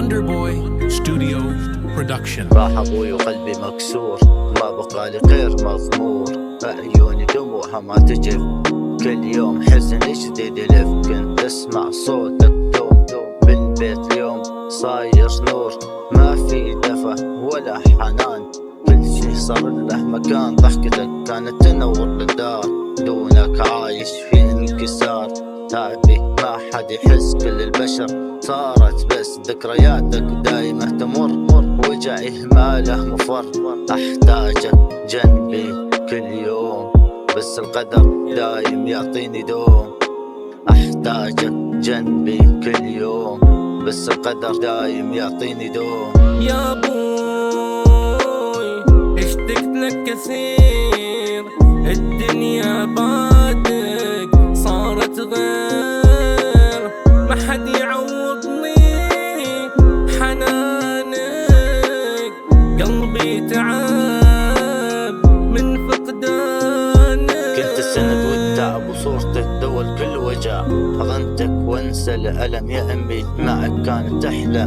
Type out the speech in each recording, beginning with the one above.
Wonder Boy Studio Production. راح ابوي وقلبي مكسور، ما بقى لي غير مغمور، عيوني دموعها ما تجف، كل يوم حزن جديد يلف. كنت اسمع صوتك دوم بالبيت، اليوم صاير نور، ما في دفى ولا حنان، كل شي صار له مكان. ضحكتك كانت تنور الدار، دونك عايش في انكسار. تعبي ما حد يحس، كل البشر صارت بس ذكرياتك دايمة تمر، وجعي ما له مفر. احتاجك جنبي كل يوم، بس القدر دايم يعطيني دوم. احتاجك جنبي كل يوم، بس القدر دايم يعطيني دوم. يا ابوي اشتقت لك كثير، الدنيا بعدك صارت غير، ما حد يعوضني حنانك، قلبي تعب من فقدانك. كنت السند والتعب وصورتك دول كل وجع، حضنتك وانسى الألم يا أمي، معك كانت أحلى.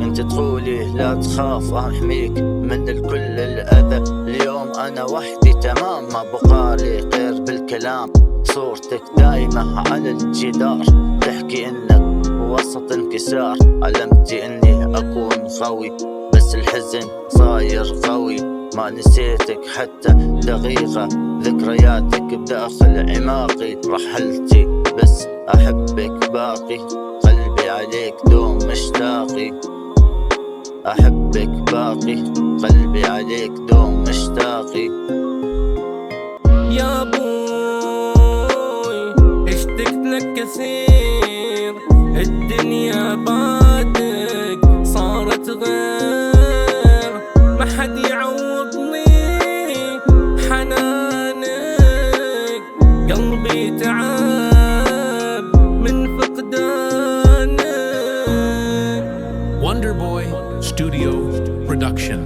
انت تقولي لا تخاف أحميك من الكل الأذى، اليوم أنا وحدي تمام، ما بقالي غير بالكلام. صورتك دايمة على الجدار، تحكي إنك وسط انكسار. علمتي إني أكون قوي، بس الحزن صاير قوي. ما نسيتك حتى دقيقة، ذكرياتك بداخل عماقي. رحلتي بس أحبك باقي، قلبي عليك دوم مشتاقي. أحبك باقي، قلبي عليك دوم مشتاقي. يا ابوي اشتقت لك كثير، الدنيا بعدك صارت غير، ما حد يعوضني حنانك، قلبي تعب من فقدانك. Wonder Boy Studio Production.